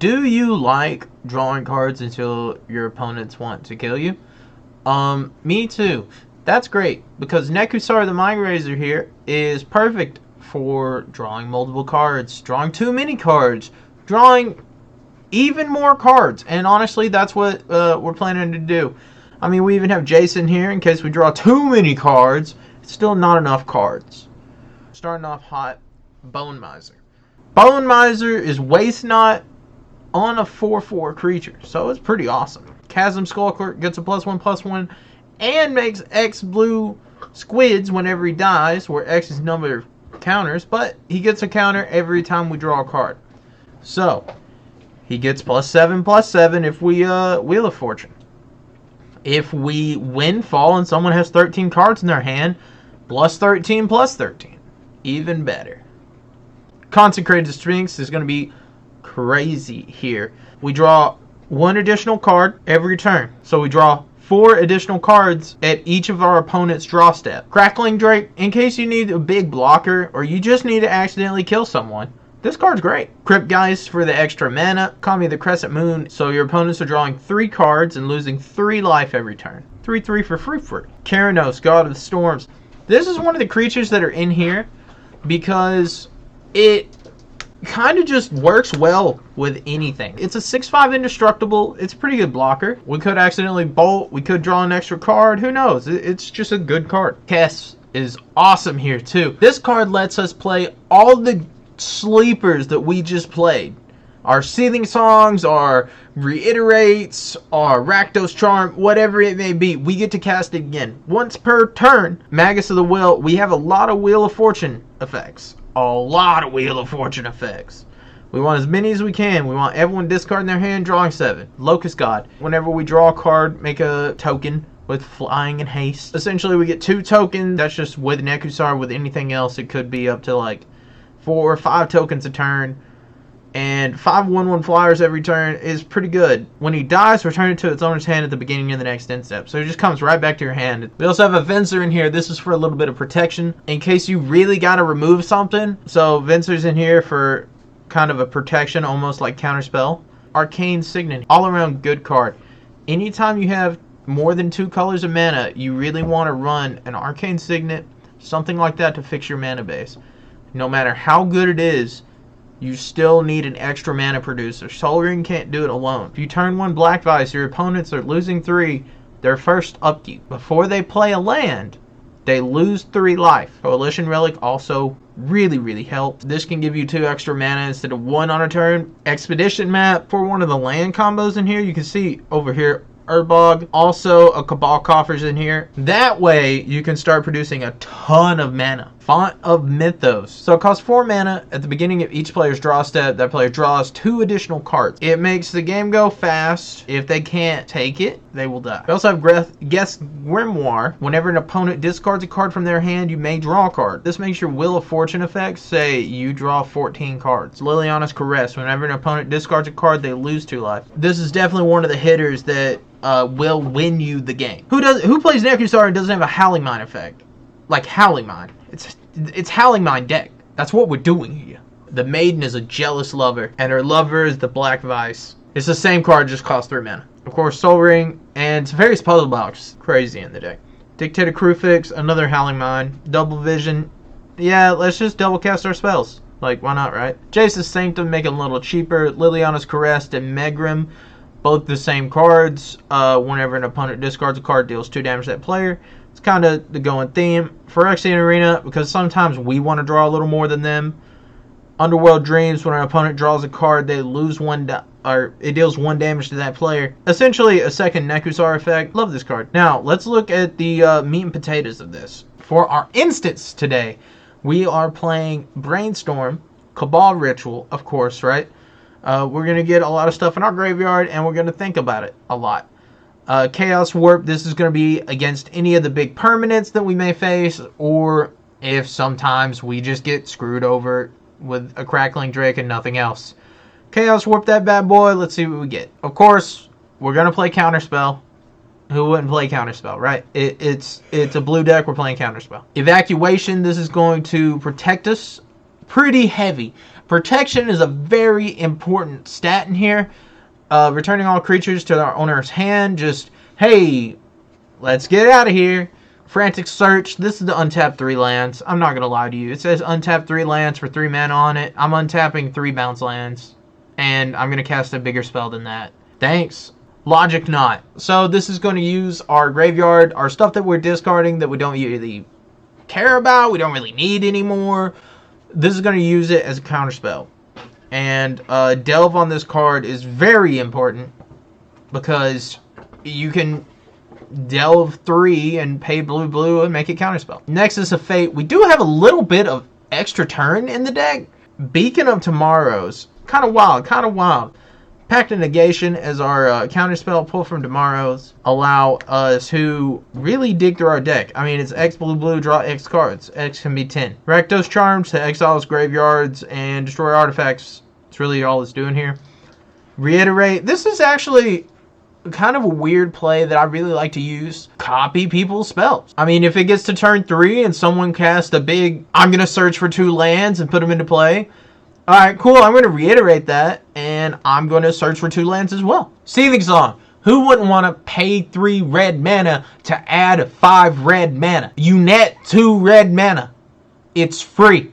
Do you like drawing cards until your opponents want to kill you? Me too. That's great, because Nekusar the Mindrazor here is perfect for drawing multiple cards, drawing too many cards, drawing even more cards, and honestly, that's what we're planning to do. I mean, we even have Jason here in case we draw too many cards. It's still not enough cards. Starting off hot, Bone Miser. Bone Miser is Waste Not on a 4/4 creature, so it's pretty awesome. Chasm Skulker gets a +1/+1 and makes X blue squids whenever he dies, where X is number of counters, but he gets a counter every time we draw a card. So, he gets +7/+7 if we Wheel of Fortune. If we Windfall and someone has 13 cards in their hand, +13/+13. Even better. Consecrated Sphinx is going to be crazy here. We draw one additional card every turn. So we draw 4 additional cards at each of our opponent's draw step. Crackling Drake, in case you need a big blocker or you just need to accidentally kill someone, this card's great. Crypt Geist for the extra mana. Kami the Crescent Moon, so your opponents are drawing 3 cards and losing 3 life every turn. 3/3 for free. Keranos, God of the Storms. This is one of the creatures that are in here because it kind of just works well with anything. It's a 6/5 indestructible. It's a pretty good blocker. We could accidentally bolt. We could draw an extra card. Who knows? It's just a good card. Kess is awesome here too. This card lets us play all the sleepers that we just played. Our Seething Songs, our Reiterates, our Rakdos Charm, whatever it may be, we get to cast it again. Once per turn. Magus of the Will, we have a lot of Wheel of Fortune effects. A lot of Wheel of Fortune effects. We want as many as we can. We want everyone discarding their hand, drawing 7. Locust God. Whenever we draw a card, make a token with flying and haste. Essentially, we get 2 tokens. That's just with Nekusar. With anything else, it could be up to like 4 or 5 tokens a turn. And 5 1/1 flyers every turn is pretty good. When he dies, return it to its owner's hand at the beginning of the next end step. So it just comes right back to your hand. We also have a Venser in here. This is for a little bit of protection in case you really got to remove something. So Venser's in here for kind of a protection, almost like counterspell. Arcane Signet, all around good card. Anytime you have more than 2 colors of mana, you really want to run an Arcane Signet, something like that, to fix your mana base. No matter how good it is, you still need an extra mana producer. Sol Ring can't do it alone. If you turn 1 Black Vice, your opponents are losing 3 their first upkeep. Before they play a land, they lose 3 life. Coalition Relic also really helps. This can give you 2 extra mana instead of 1 on a turn. Expedition Map for one of the land combos in here. You can see over here, Urbog, also a Cabal Coffers in here. That way you can start producing a ton of mana. Font of Mythos. So it costs 4 mana. At the beginning of each player's draw step, that player draws 2 additional cards. It makes the game go fast. If they can't take it, they will die. We also have Guest Grimoire. Whenever an opponent discards a card from their hand, you may draw a card. This makes your Wheel of Fortune effect say you draw 14 cards. Liliana's Caress. Whenever an opponent discards a card, they lose 2 life. This is definitely one of the hitters that will win you the game. Who plays Nekusar and doesn't have a Howling Mine effect? Like Howling Mine. It's Howling Mine deck. That's what we're doing here. The Maiden is a jealous lover, and her lover is the Black Vice. It's the same card, just costs 3 mana. Of course, Sol Ring, and Teferi's Puzzle Box. Crazy in the deck. Dictator Crewfix, another Howling Mine. Double Vision. Yeah, let's just double cast our spells. Like, why not, right? Jace's Sanctum, make it a little cheaper. Liliana's Caress and Megrim, both the same cards. Whenever an opponent discards a card, deals 2 damage to that player. It's kind of the going theme. Phyrexian Arena, because sometimes we want to draw a little more than them. Underworld Dreams, when an opponent draws a card, they lose 1 or it deals 1 damage to that player. Essentially a second Nekusar effect. Love this card. Now, let's look at the meat and potatoes of this. For our instance today, we are playing Brainstorm, Cabal Ritual, of course, right? We're going to get a lot of stuff in our graveyard, and we're going to think about it a lot. Chaos Warp, this is going to be against any of the big permanents that we may face, or if sometimes we just get screwed over with a Crackling Drake and nothing else. Chaos Warp that bad boy, let's see what we get. Of course, we're going to play Counterspell. Who wouldn't play Counterspell, right? It's a blue deck, we're playing Counterspell. Evacuation, this is going to protect us pretty heavy. Protection is a very important stat in here. Returning all creatures to their owner's hand. Just, hey, let's get out of here. Frantic Search. This is the untapped 3 lands. I'm not going to lie to you. It says untap 3 lands for 3 mana on it. I'm untapping 3 bounce lands. And I'm going to cast a bigger spell than that. Thanks. Logic Knot. So this is going to use our graveyard, our stuff that we're discarding that we don't really care about, we don't really need anymore. This is going to use it as a counterspell. And Delve on this card is very important because you can Delve 3 and pay blue and make it counterspell. Nexus of Fate. We do have a little bit of extra turn in the deck. Beacon of Tomorrows. Kind of wild. Pact of Negation as our counterspell. Pull from Tomorrows. Allow us to really dig through our deck. I mean, it's X blue, draw X cards. X can be 10. Rakdos Charms to exile graveyards and destroy artifacts. That's really all it's doing here. Reiterate. This is actually kind of a weird play that I really like to use. Copy people's spells. I mean, if it gets to turn 3 and someone casts a big, I'm going to search for 2 lands and put them into play. Alright, cool. I'm going to reiterate that, and I'm going to search for 2 lands as well. Seething Song. Who wouldn't want to pay 3 red mana to add 5 red mana? You net 2 red mana. It's free.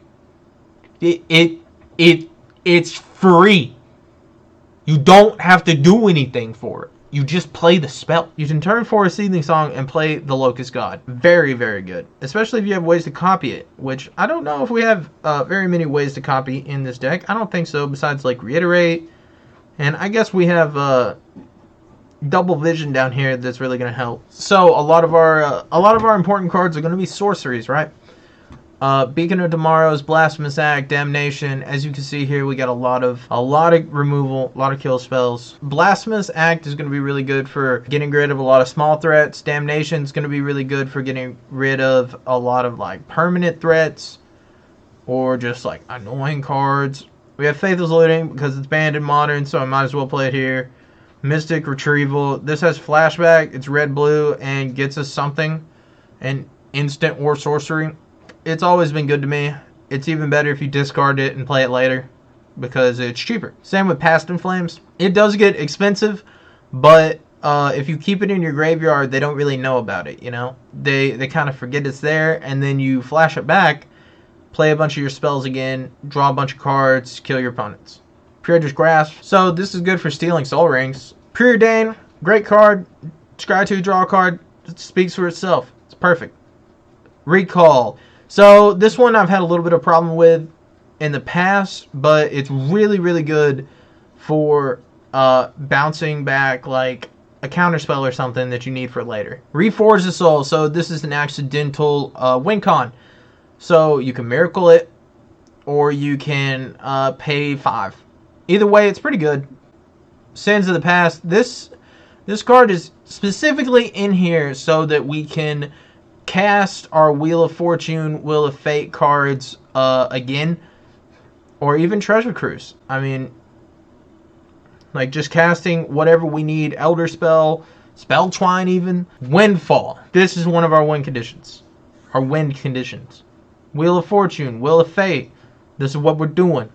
It's free. You don't have to do anything for it. You just play the spell. You can turn for a Seething Song and play the Locust God. Very, very good. Especially if you have ways to copy it, which I don't know if we have very many ways to copy in this deck. I don't think so, besides like Reiterate. And I guess we have Double Vision down here that's really going to help. So a lot of our important cards are going to be sorceries, right? Beacon of Tomorrows, Blasphemous Act, Damnation. As you can see here, we got a lot of removal, a lot of kill spells. Blasphemous Act is going to be really good for getting rid of a lot of small threats. Damnation is going to be really good for getting rid of a lot of like permanent threats or just like annoying cards. We have Faithless Looting because it's banned in Modern, so I might as well play it here. Mystic Retrieval. This has Flashback. It's red-blue and gets us something, an instant or sorcery. It's always been good to me. It's even better if you discard it and play it later because it's cheaper. Same with Past in Flames. It does get expensive, but if you keep it in your graveyard, they don't really know about it, you know? They kind of forget it's there, and then you flash it back, play a bunch of your spells again, draw a bunch of cards, kill your opponents. Predator's Grasp. So this is good for stealing Soul Rings. Preordain, great card. Scry 2, draw a card. It speaks for itself. It's perfect. Recall. So this one I've had a little bit of problem with in the past, but it's really, really good for bouncing back like a counterspell or something that you need for later. Reforge the Soul. So this is an accidental win con. So you can miracle it or you can pay 5. Either way, it's pretty good. Sins of the Past. This card is specifically in here so that we can cast our Wheel of Fortune, Wheel of Fate cards again, or even Treasure Cruise. I mean, like just casting whatever we need. Elder Spell, Spell Twine even. Windfall. This is one of our win conditions. Our win conditions. Wheel of Fortune, Wheel of Fate. This is what we're doing.